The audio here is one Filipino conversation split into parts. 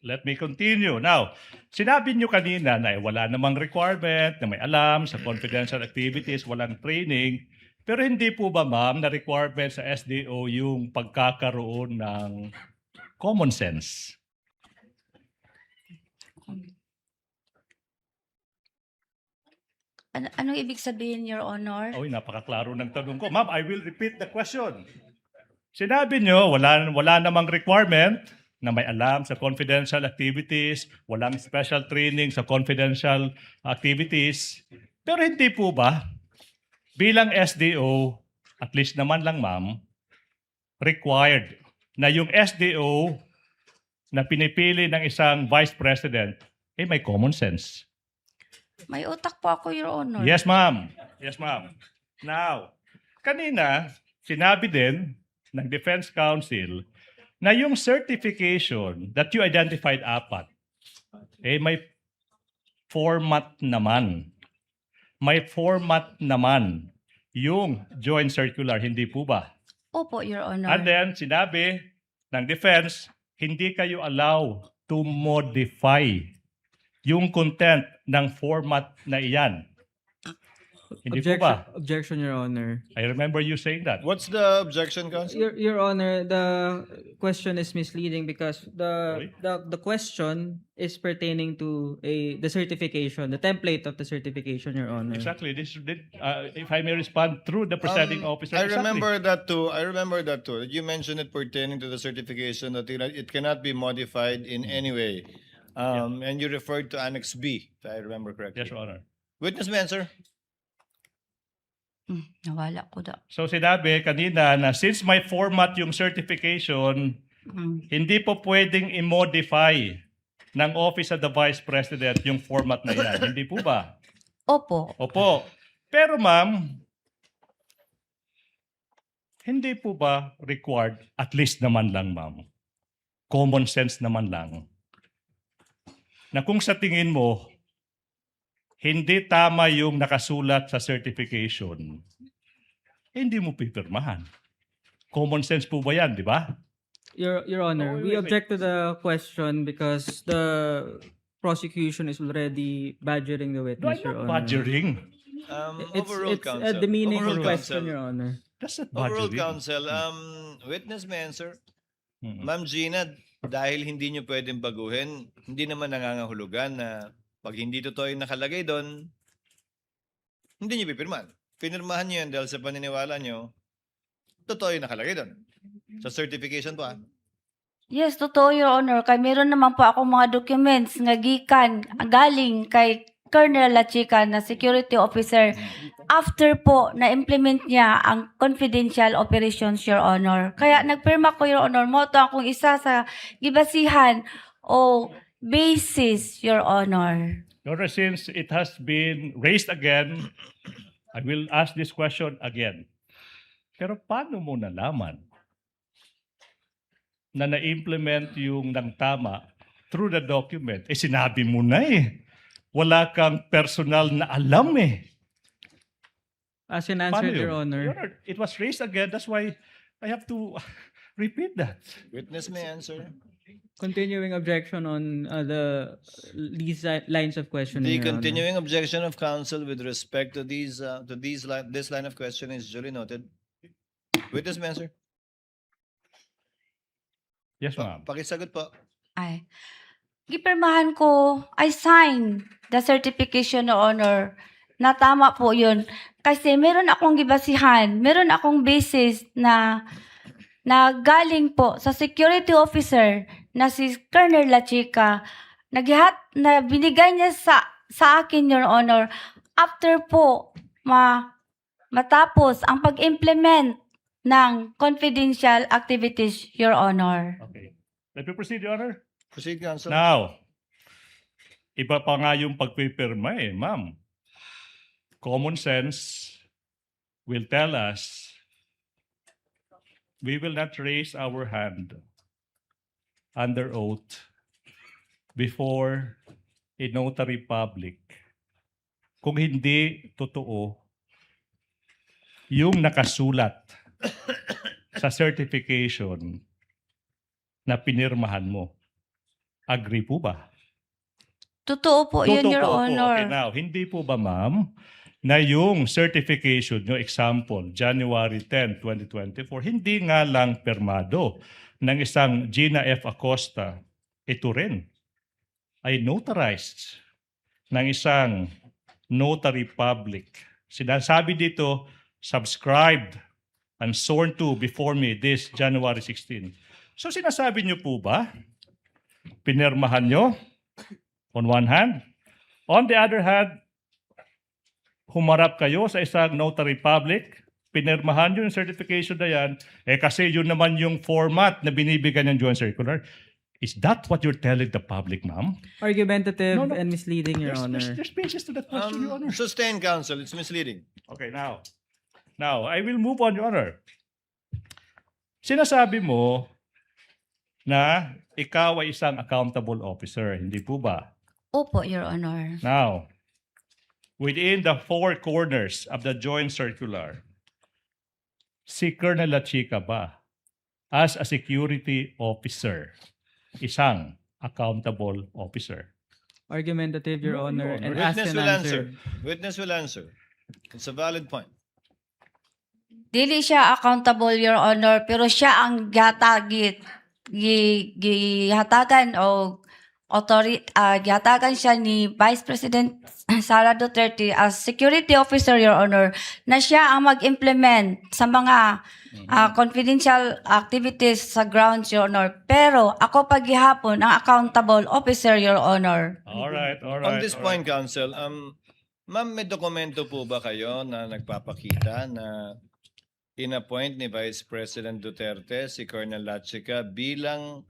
let me continue. Now, sinabi nyo kanina na wala namang requirement, na may alam sa confidential activities, walang training. Pero hindi po ba, ma'am, na requirement sa SDO yung pagkakaroon ng common sense? Anong ibig sabihin, Your Honor? Oy, napakaklaro ng tanong ko. Ma'am, I will repeat the question. Sinabi nyo, wala namang requirement na may alam sa confidential activities, walang special training sa confidential activities. Pero hindi po ba, bilang SDO, at least naman lang ma'am, required na yung SDO na pinipili ng isang vice president, may common sense. May utak po ako, Your Honor. Yes, ma'am. Yes, ma'am. Now, kanina, sinabi din ng Defense Council na yung certification that you identified apat, may format naman. May format naman yung joint circular, hindi po ba? Opo, Your Honor. And then, sinabi ng Defense, hindi kayo allow to modify yung content ng format na iyan. Hindi po ba? Objection, Your Honor. I remember you saying that. What's the objection, Counsel? Your Honor, the question is misleading because the question is pertaining to the certification, the template of the certification, Your Honor. Exactly. If I may respond through the presiding officer. I exactly. remember that too. You mentioned it pertaining to the certification that it cannot be modified in any way. And you referred to Annex B, if I remember correctly. Yes, Your Honor. Witness may answer. Nawala ko daw. So sinabi kanina na since may format yung certification, hindi po pwedeng i-modify ng Office of the Vice President yung format na yan. Hindi po ba? Opo. Opo. Pero ma'am, hindi po ba required, at least naman lang ma'am, common sense naman lang, na kung sa tingin mo, hindi tama yung nakasulat sa certification, hindi mo pipirmahan. Common sense po ba yan, di ba? Your Honor, we wait. object to the question because the prosecution is already badgering the No, witness, I'm Your not Honor. badgering. Overruled, It's Counsel. a demeaning Overruled, question, Counsel. Your Honor. That's not Overruled, badgering. Counsel. Witness may answer. Mm-mm. Ma'am Gina, dahil hindi nyo pwedeng baguhin, hindi naman nangangahulugan na pag hindi totoo yung nakalagay doon, hindi nyo pipirman. Pinirmahan nyo yan dahil sa paniniwala nyo, totoo yung nakalagay doon. Sa certification po Yes, totoo, Your Honor. Kay meron naman po ako mga documents nga gikan galing kay Colonel Lachica na security officer after po na-implement niya ang confidential operations, Your Honor. Kaya nagpirma ko, Your Honor, mo to akong isa sa gibasihan o basis, Your Honor. Your Honor, since it has been raised again, I will ask this question again. Pero paano mo nalaman na na-implement yung ng tama through the document? Sinabi mo na eh. Wala kang personal na alam eh. As an Paano answer, yun? Your Honor. Your Honor, it was raised again. That's why I have to repeat that. Witness may answer. Continuing objection on these lines of questioning, The Your Honor. continuing objection of counsel with respect to this line of question is duly noted. Witness may answer. Yes, ma'am. Pakisagot po. Ay. Gipirmahan ko, I sign the certification, Your Honor, na tama po yun. Kasi meron akong gibasihan, meron akong basis na galing po sa security officer na si Colonel Lachica, na binigay niya sa akin, Your Honor, after po matapos ang pag-implement ng confidential activities, Your Honor. Okay. Let me proceed, Your Honor. Proceed, counsel. Now, iba pa nga yung pagpipirma eh, ma'am. Common sense will tell us we will not raise our hand under oath before a notary public kung hindi totoo yung nakasulat sa certification na pinirmahan mo. Agree po ba? Totoo po yun, Totoo Your po. Honor. Okay, now, hindi po ba, ma'am, na yung certification nyo, example, January 10, 2024, hindi nga lang permado ng isang Gina F. Acosta, ito rin ay notarized ng isang notary public. Sinasabi dito, subscribed and sworn to before me this January 16. So sinasabi nyo po ba, pinirmahan nyo on one hand? On the other hand, humarap kayo sa isang notary public, pinirmahan nyo yung certification na yan, kasi yun naman yung format na binibigyan ng joint circular. Is that what you're telling the public, ma'am? Argumentative No, no. and misleading, Your Honor. There's basis to that question, Your Honor. Sustain, counsel. It's misleading. Okay, now, I will move on, Your Honor. Sinasabi mo na ikaw ay isang accountable officer, hindi po ba? Opo, Your Honor. Now, within the four corners of the joint circular, si Colonel Lachica ba, as a security officer, isang accountable officer? Argumentative, Your No, Honor, Your and Honor. ask Witness and will answer. answer. Witness will answer. It's a valid point. Dili siya accountable, Your Honor, pero siya ang gihatagan o gihatagan siya ni Vice President Sara Duterte as security officer, Your Honor, na siya ang mag-implement sa mga confidential activities sa grounds, Your Honor. Pero ako paghihapon ang accountable officer, Your Honor. All right. On this point, counsel, ma'am, may dokumento po ba kayo na nagpapakita na in-appoint ni Vice President Duterte si Colonel Lachica bilang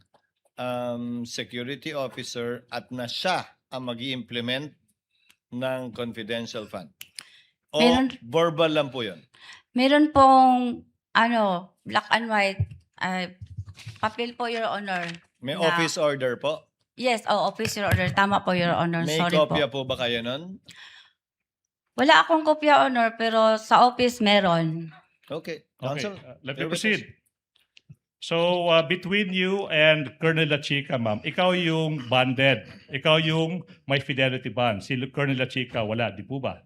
security officer at na siya ang mag-i-implement ng confidential fund? O Meron- verbal lang po yun? Meron pong black and white papel po, Your Honor. May Na- office order po? Yes, officer order. Tama po, Your Honor. May Sorry po. kopya po ba kayo nun? Wala akong kopya, Honor, pero sa office meron. Okay. Okay, Counsel, let me your proceed. witness. So, between you and Colonel Lachica, ma'am, ikaw yung bonded. Ikaw yung may fidelity bond. Si Colonel Lachica, wala. Di po ba?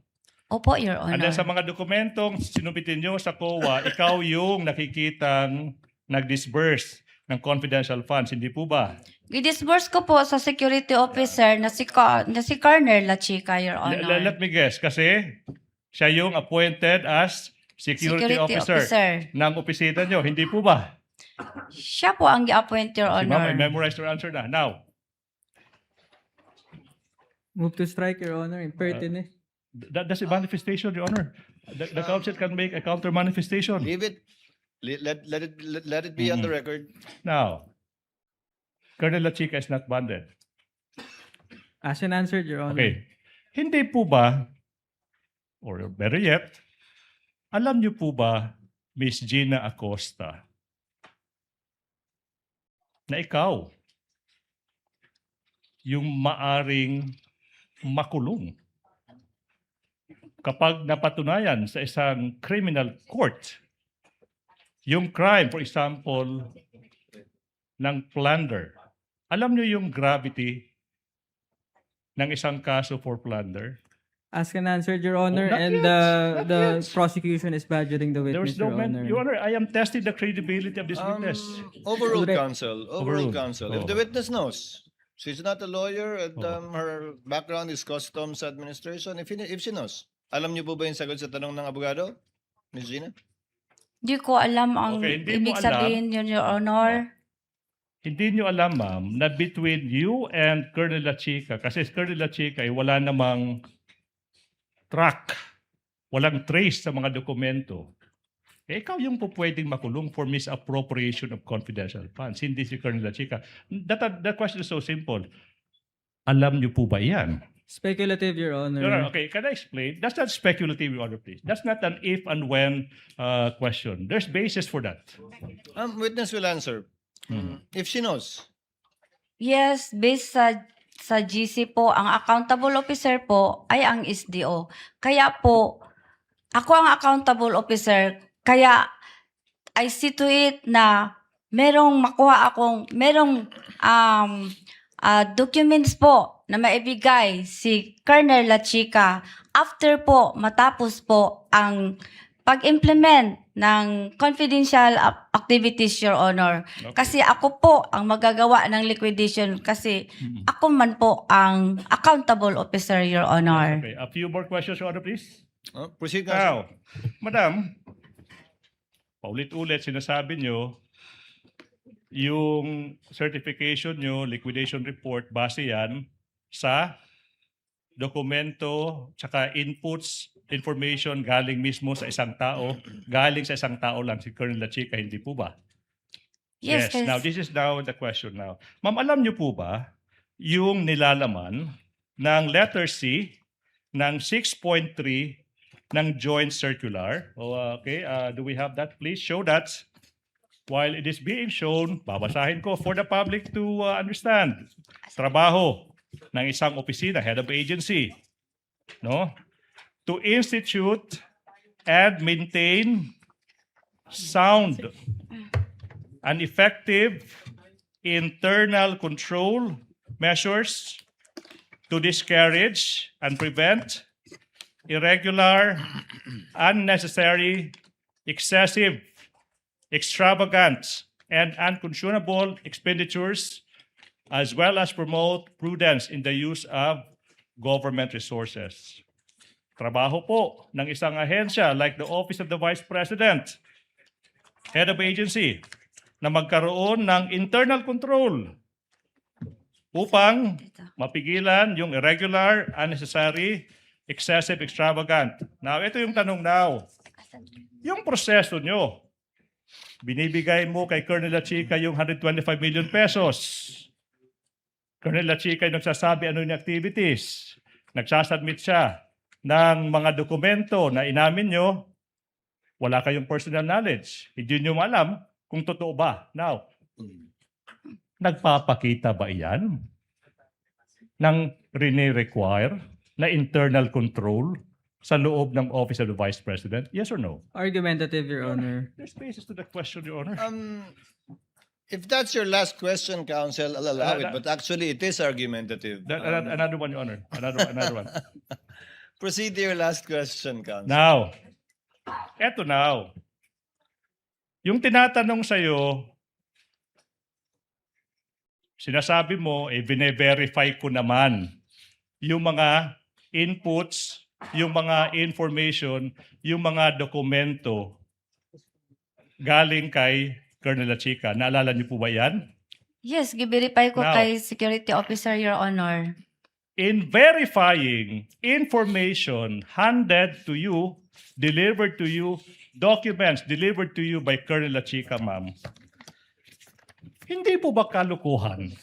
Opo, Your And Honor. then sa mga dokumentong sinubitin nyo sa COA, ikaw yung nakikitang nag-disburse ng confidential funds. Hindi po ba? Gidisburse ko po sa security officer na si Colonel Lachica, Your Honor. Let me guess. Kasi siya yung appointed as security officer ng opisina nyo. Hindi po ba? Siya po ang i-appoint, Your Si ma'am, I Honor. memorized your answer na. Now, Move to strike, Your Honor. Impertinent. that's a manifestation, Your Honor. The council can make a counter manifestation. Leave it. Let it be on the record. Now, Colonel Lachica is not bonded. Ask and answer, Your Honor. Okay. Hindi po ba, or better yet, alam niyo po ba, Miss Gina Acosta, na ikaw yung maaring makulong kapag napatunayan sa isang criminal court yung crime, for example, ng plunder. Alam niyo yung gravity ng isang kaso for plunder? Ask and answer, Your Honor, not and yet. Not the yet. prosecution is badgering the There witness, was no Your Honor. Your Honor, I am testing the credibility of this witness. Overruled, Correct. counsel. Overruled. Overruled, counsel. If Oh. the witness knows, she's not a lawyer and Oh. her background is customs administration. If she knows, alam niyo po ba yung sagot sa tanong ng abogado, Ms. Gina? Hindi ko alam ang Okay, hindi mo ibig alam. sabihin yun, Your Honor. Hindi nyo alam, ma'am, na between you and Colonel Lachica, kasi Colonel Lachica ay wala namang track, walang trace sa mga dokumento. Ikaw yung po pwedeng makulong for misappropriation of confidential funds, hindi si Colonel Lachica. That question is so simple. Alam nyo po ba yan? Speculative, Your Honor. Your Honor, okay, can I explain? That's not speculative, Your Honor, please. That's not an if and when question. There's basis for that. Witness will answer. If she knows. Yes, based sa GC po, ang accountable officer po ay ang SDO. Kaya po, ako ang accountable officer, kaya I see to it na merong documents po na maibigay si Colonel La Chica after po matapos po ang pag-implement ng confidential activities, Your Honor. Okay. Kasi ako po ang magagawa ng liquidation kasi ako man po ang accountable officer, Your Honor. Okay, a few more questions, Your Honor, please. Proceed, Counsel. Now, Madam, paulit-ulit sinasabi nyo, yung certification nyo, liquidation report, base yan sa dokumento, tsaka inputs, information galing mismo sa isang tao, galing sa isang tao lang, si Colonel La Chica, hindi po ba? Yes, yes. Now this is now the question now. Ma'am, alam niyo po ba yung nilalaman ng letter C ng 6.3 ng joint circular? Okay, do we have that? Please show that. While it is being shown, babasahin ko for the public to understand. Trabaho ng isang opisina, head of agency, no? To institute and maintain sound and effective internal control measures to discourage and prevent irregular, unnecessary, excessive, extravagant, and unconscionable expenditures, as well as promote prudence in the use of government resources. Trabaho po ng isang ahensya like the Office of the Vice President, Head of Agency, na magkaroon ng internal control upang mapigilan yung irregular, unnecessary, excessive, extravagant. Now, ito yung tanong now. Yung proseso nyo, binibigay mo kay Colonel La Chica yung 125 million pesos. Colonel La Chica yung nagsasabi ano yung activities. Nagsasubmit siya ng mga dokumento na inamin nyo, wala kayong personal knowledge. Hindi nyo alam kung totoo ba. Now, nagpapakita ba iyan ng rene-require na internal control sa loob ng Office of the Vice President? Yes or no? Argumentative, Your Honor. There's basis to the question, Your Honor. If that's your last question, Counsel, I'll allow it. But actually, it is argumentative. Another one, Your Honor. Another one. Proceed to your last question, Counsel. Now, eto now. Yung tinatanong sa'yo, sinasabi mo, bine-verify ko naman yung mga inputs, yung mga information, yung mga dokumento galing kay Colonel La Chica. Naalala niyo po ba yan? Yes, giverify ko Now, kay security officer, Your Honor. In verifying information handed to you, delivered to you, documents delivered to you by Colonel La Chica, ma'am, hindi po ba kalukuhan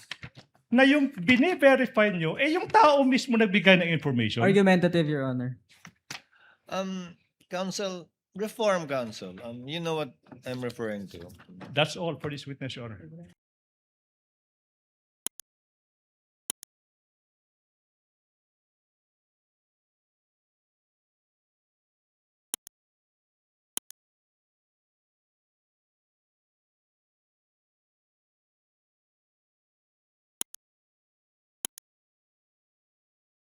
na yung bine-verify nyo, yung tao mismo nagbigay ng information? Argumentative, Your Honor. Counsel, Reform Counsel, you know what I'm referring to. That's all for this witness, Your Honor.